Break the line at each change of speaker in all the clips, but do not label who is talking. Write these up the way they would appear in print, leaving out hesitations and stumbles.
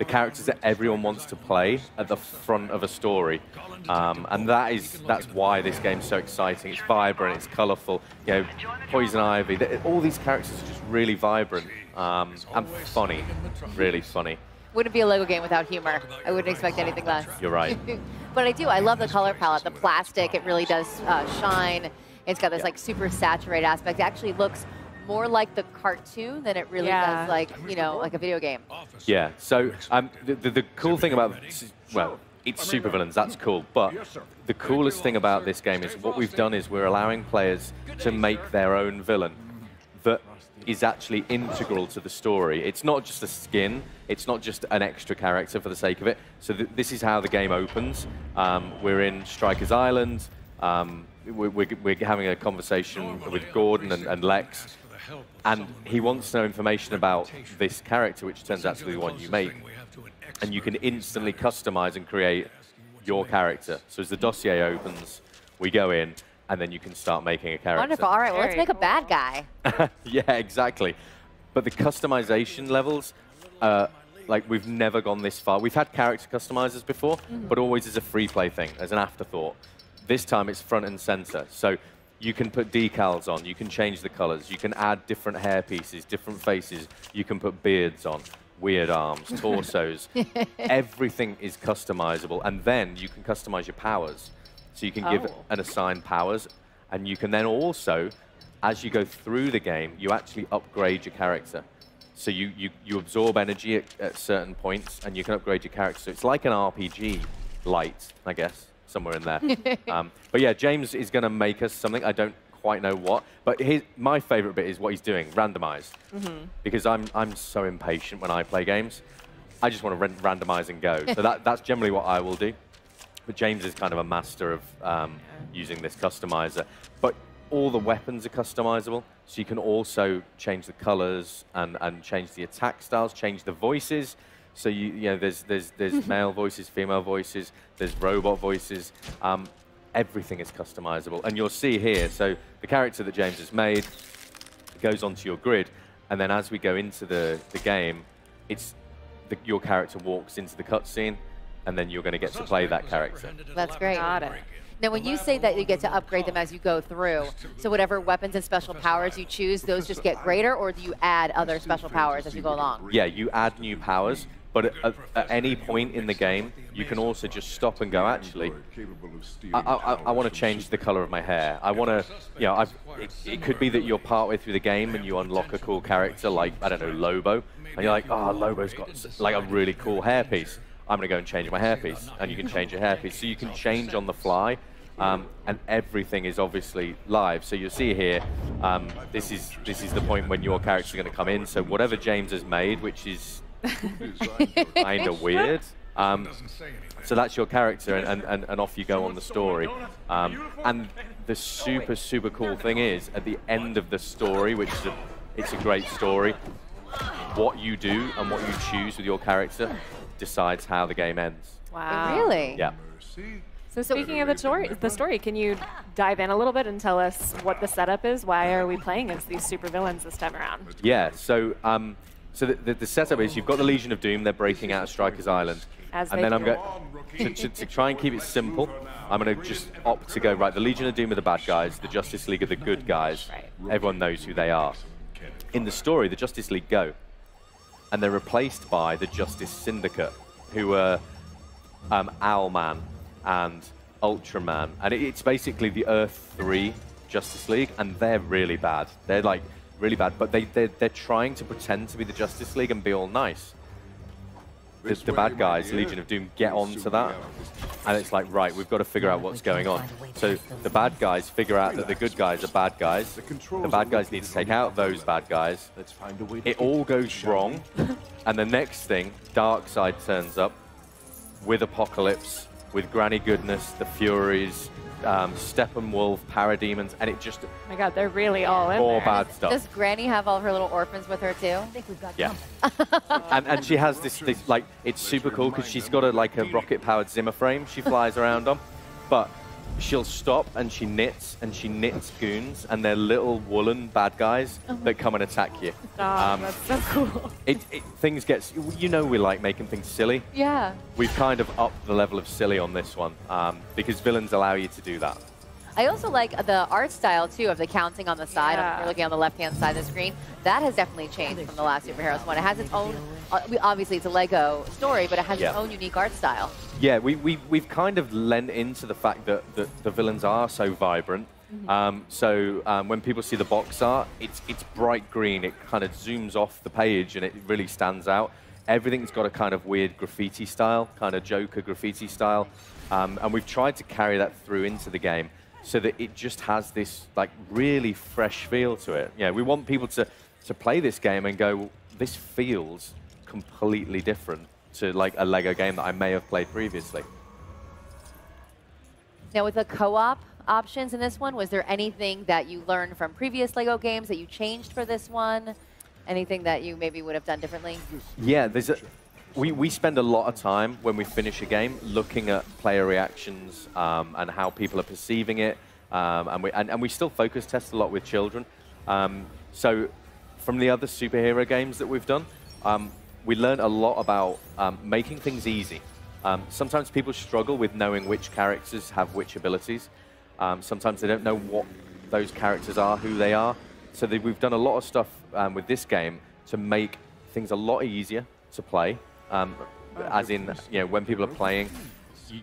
the characters that everyone wants to play at the front of a story. And that's why this game's so exciting. It's vibrant, it's colorful. You know, Poison Ivy, all these characters are just really vibrant and funny, really funny.
Wouldn't be a Lego game without humor. I wouldn't expect anything less.
You're right.
But I do. I love the color palette. The plastic, it really does shine. It's got this like super saturated aspect. It actually looks more like the cartoon than it really does like, you know, like a video game.
Yeah. So the cool thing about, well, it's supervillains, that's cool. But the coolest thing about this game is what we've done is we're allowing players to make their own villain that is actually integral to the story. It's not just a skin, it's not just an extra character for the sake of it. So this is how the game opens. We're in Strikers Island. We're having a conversation with Gordon and Lex, and he wants to know information about this character, which turns out to be the one you make. And you can instantly customize and create your character. So as the dossier opens, we go in, and then you can start making a character.
Wonderful. All right, well, let's make a bad guy.
Yeah, exactly. But the customization levels, like we've never gone this far. We've had character customizers before, but always as a free play thing, as an afterthought. This time it's front and center. So you can put decals on, you can change the colors, you can add different hair pieces, different faces, you can put beards on, weird arms, torsos. Everything is customizable, and then you can customize your powers. So you can give and assign powers, and you can then also, as you go through the game, you actually upgrade your character. So you absorb energy at certain points, and you can upgrade your character. So it's like an RPG light, I guess, somewhere in there. But yeah, James is going to make us something. I don't quite know what, but my favorite bit is what he's doing, randomized. Because I'm so impatient when I play games. I just want to randomize and go. So that's generally what I will do. But James is kind of a master of using this customizer. But all the weapons are customizable, so you can also change the colors and change the attack styles, change the voices. So you know, there's male voices, female voices, there's robot voices. Everything is customizable, and you'll see here. So the character that James has made goes onto your grid, and then as we go into the game, your character walks into the cutscene. And then you're going to get to play that character.
That's great. Got it. Now, when you say that you get to upgrade them as you go through, so whatever weapons and special powers you choose, those just get greater, or do you add other special powers as you go along?
Yeah, you add new powers, but at any point in the game, you can also just stop and go, actually, I want to change the color of my hair. I want to, you know, it could be that you're partway through the game and you unlock a cool character like, I don't know, Lobo, and you're like, oh, Lobo's got like a really cool hairpiece. I'm going to go and change my hairpiece, and you can change your hairpiece. So you can change on the fly, and everything is obviously live. So you'll see here, this is the point when your character is going to come in. So whatever James has made, which is kind of weird, so that's your character, and off you go on the story. And the super cool thing is, at the end of the story, which is it's a great story, what you do and what you choose with your character decides how the game ends.
Wow. Really?
Yeah.
So speaking of the story, can you dive in a little bit and tell us what the setup is? Why are we playing as these supervillains this time around?
Yeah, so the setup is you've got the Legion of Doom, they're breaking out of Strikers Island.
And
then I'm going to try and keep it simple, I'm going to just opt to go, right, the Legion of Doom are the bad guys, the Justice League are the good guys. Right. Everyone knows who they are. In the story, the Justice League go, and they're replaced by the Justice Syndicate, who are Owlman and Ultraman. And it's basically the Earth 3 Justice League, and they're really bad. They're like really bad, but they're trying to pretend to be the Justice League and be all nice. The bad guys, Legion of Doom, get onto that, and it's like, right, we've got to figure out what's going on. So the bad guys figure out that the good guys are bad guys. The bad guys need to take out those bad guys. It all goes wrong, and the next thing, Darkseid turns up with Apocalypse, with Granny Goodness, the Furies, Steppenwolf, Parademons, and it just...
Oh my god, they're really all in
more
there.
bad stuff.
Does Granny have all her little orphans with her too? I think we've got
yeah. and she has this like, it's super cool because she's got like a rocket-powered Zimmer frame she flies around on. But she'll stop and she knits goons, and they're little woolen bad guys that come and attack you.
That's so cool.
Things get, you know, we like making things silly.
Yeah.
We've kind of upped the level of silly on this one because villains allow you to do that.
I also like the art style, too, of the counting on the side. We're looking on the left-hand side of the screen. That has definitely changed from the last Superheroes one. It has its own, obviously it's a Lego story, but it has its own unique art style.
Yeah, we've kind of lent into the fact that the villains are so vibrant. When people see the box art, it's bright green. It kind of zooms off the page and it really stands out. Everything's got a kind of weird graffiti style, kind of Joker graffiti style. And we've tried to carry that through into the game, so that it just has this like really fresh feel to it. Yeah, we want people to play this game and go, well, this feels completely different to like a Lego game that I may have played previously.
Now with the co-op options in this one, was there anything that you learned from previous Lego games that you changed for this one? Anything that you maybe would have done differently? Yeah,
we spend a lot of time when we finish a game looking at player reactions and how people are perceiving it, and we still focus test a lot with children. So from the other superhero games that we've done, we learned a lot about making things easy. Sometimes people struggle with knowing which characters have which abilities. Sometimes they don't know what those characters are, who they are. So we've done a lot of stuff with this game to make things a lot easier to play. As in, you know, when people are playing,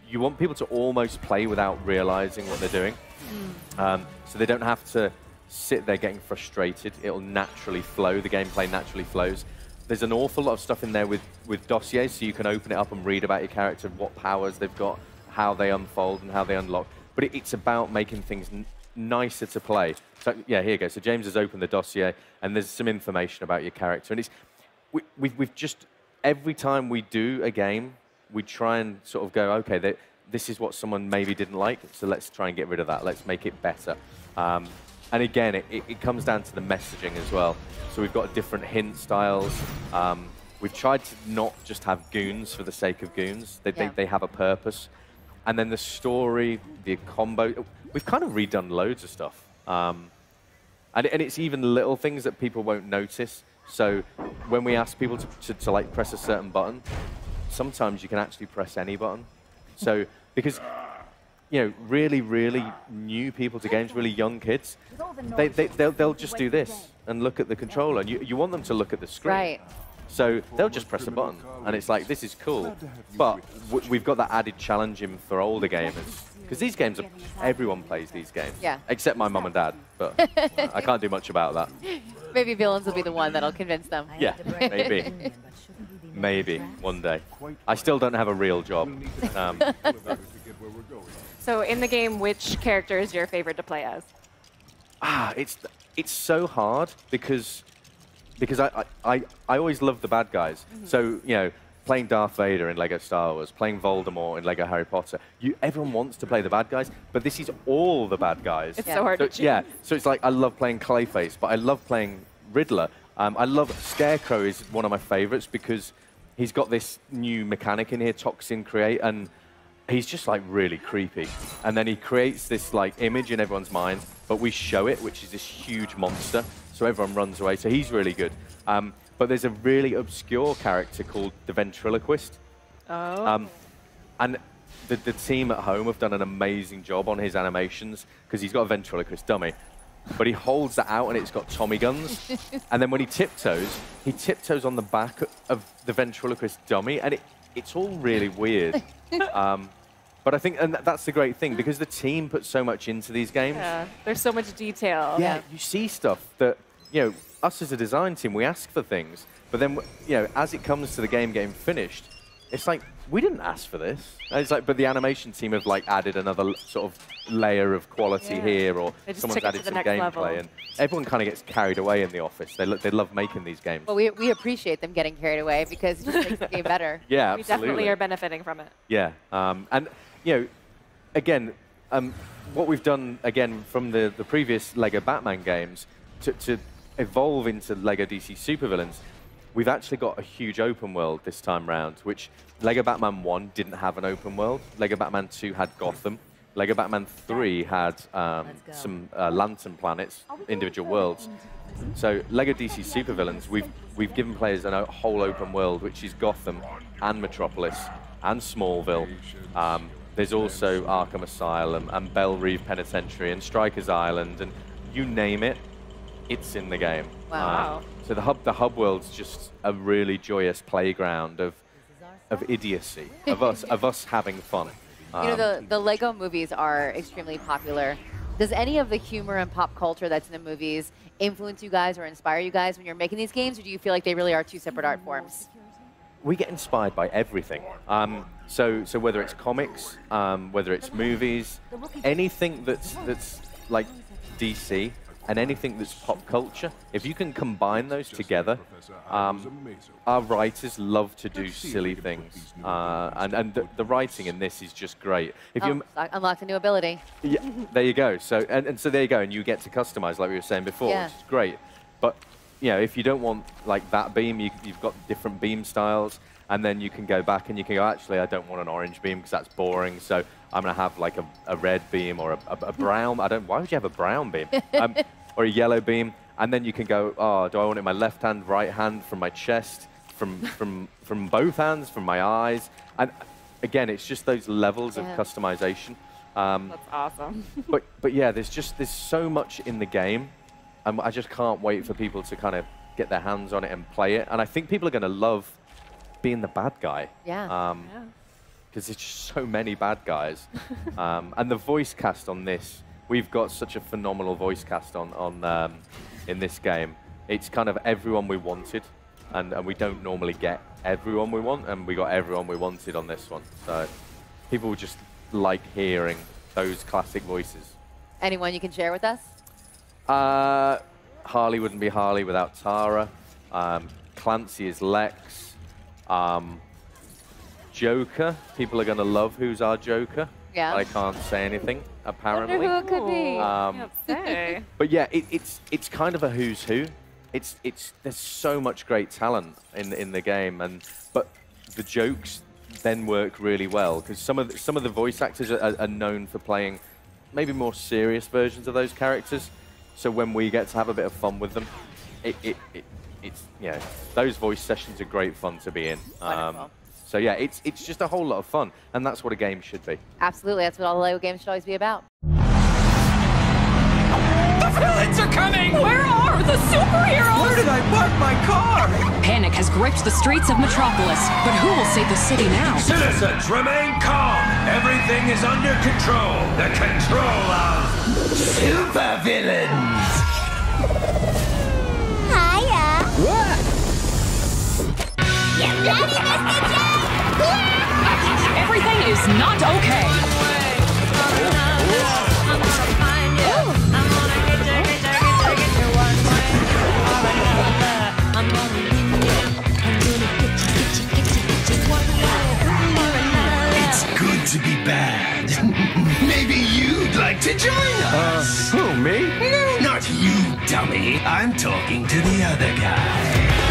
you want people to almost play without realizing what they're doing. So they don't have to sit there getting frustrated. It'll naturally flow. The gameplay naturally flows. There's an awful lot of stuff in there with dossiers, so you can open it up and read about your character, what powers they've got, how they unfold and how they unlock. But it's about making things nicer to play. So yeah, here you go. So James has opened the dossier, and there's some information about your character. And we've just, every time we do a game, we try and sort of go, okay, this is what someone maybe didn't like, so let's try and get rid of that. Let's make it better. And again, it comes down to the messaging as well. So we've got different hint styles. We've tried to not just have goons for the sake of goons. They have a purpose. And then the story, the combo, we've kind of redone loads of stuff. And it's even little things that people won't notice. So when we ask people to like press a certain button, sometimes you can actually press any button. So because, you know, really, really new people to games, really young kids, they'll just do this and look at the controller. And you want them to look at the screen.
Right.
So they'll just press a button, and it's like, this is cool. But we've got that added challenge in for older gamers. Because these games, everyone plays these games.
Yeah.
Except my mum and dad, but I can't do much about that.
Maybe villains will be the one that'll convince them.
Yeah, maybe. Maybe, one day. I still don't have a real job.
So in the game, which character is your favorite to play as?
It's so hard because I always love the bad guys. So, you know, playing Darth Vader in Lego Star Wars, playing Voldemort in Lego Harry Potter, everyone wants to play the bad guys, but this is all the bad guys.
It's so hard to choose.
Yeah, so it's like I love playing Clayface, but I love playing Riddler. I love Scarecrow is one of my favorites because he's got this new mechanic in here, Toxin Create, and he's just like really creepy. And then he creates this like image in everyone's mind, but we show it, which is this huge monster. So everyone runs away. So he's really good. But there's a really obscure character called the Ventriloquist.
Oh.
And the team at home have done an amazing job on his animations because he's got a ventriloquist dummy. But he holds that out and it's got Tommy guns. And then when he tiptoes on the back of the ventriloquist dummy, and it's all really weird. But I think, and that's the great thing, because the team puts so much into these games.
Yeah, there's so much detail.
Yeah, you see stuff that, you know, us as a design team, we ask for things, but then, you know, as it comes to the game getting finished, it's like, we didn't ask for this. And it's like, but the animation team have like added another sort of layer of quality here, or someone's added some gameplay, and everyone kind of gets carried away in the office. They love making these games.
Well, we appreciate them getting carried away because it just makes the game better.
Yeah,
we
absolutely.
definitely are benefiting from it.
Yeah, and you know, again, what we've done again from the previous Lego Batman games to evolve into Lego DC Supervillains, we've actually got a huge open world this time round, which Lego Batman 1 didn't have an open world. Lego Batman 2 had Gotham. Lego Batman 3 had some Lantern planets, individual worlds. So Lego DC Supervillains, we've given players a whole open world, which is Gotham and Metropolis and Smallville. There's also Arkham Asylum and Belle Reve Penitentiary and Strikers Island, and you name it, it's in the game.
Wow.
So the hub world's just a really joyous playground of idiocy, of us having fun.
You know, the Lego movies are extremely popular. Does any of the humor and pop culture that's in the movies influence you guys or inspire you guys when you're making these games, or do you feel like they really are two separate art forms?
We get inspired by everything. So whether it's comics, whether it's movies, anything that's like DC and anything that's pop culture, if you can combine those together, our writers love to do silly things. And the writing in this is just great. If you
unlocked a new ability.
Yeah, there you go. So and so there you go, and you get to customize like we were saying before, which is great. But you know, if you don't want like that beam, you've got different beam styles, and then you can go back and you can go, actually, I don't want an orange beam because that's boring. So I'm gonna have like a red beam or a brown. Why would you have a brown beam? Or a yellow beam, and then you can go, oh, do I want it in my left hand, right hand, from my chest, from both hands, from my eyes? And again, it's just those levels of customization.
That's awesome.
but yeah, there's so much in the game, and I just can't wait for people to kind of get their hands on it and play it. And I think people are going to love being the bad guy.
Yeah.
Because there's just so many bad guys. And the voice cast on this, we've got such a phenomenal voice cast in this game. It's kind of everyone we wanted, and we don't normally get everyone we want, and we got everyone we wanted on this one. So people just like hearing those classic voices.
Anyone you can share with us?
Harley wouldn't be Harley without Tara. Clancy is Lex. Joker, people are going to love who's our Joker.
Yeah.
I can't say anything, apparently.
I wonder who it could
be.
But yeah, it's kind of a who's who. There's so much great talent in the game, but the jokes then work really well because some of the voice actors are known for playing maybe more serious versions of those characters. So when we get to have a bit of fun with them, it's those voice sessions are great fun to be in. So yeah, it's just a whole lot of fun, and that's what a game should be.
Absolutely, that's what all the Lego games should always be about.
The villains are coming! Where are the superheroes?
Where did I park my car?
Panic has gripped the streets of Metropolis, but who will save the city now?
Citizens, remain calm. Everything is under control. The control of supervillains.
Hiya.
What?
You ready, Mr. J?
Everything is not okay.
It's good to be bad. Maybe you'd like to join us.
Who, me?
No, not you, dummy. I'm talking to the other guy.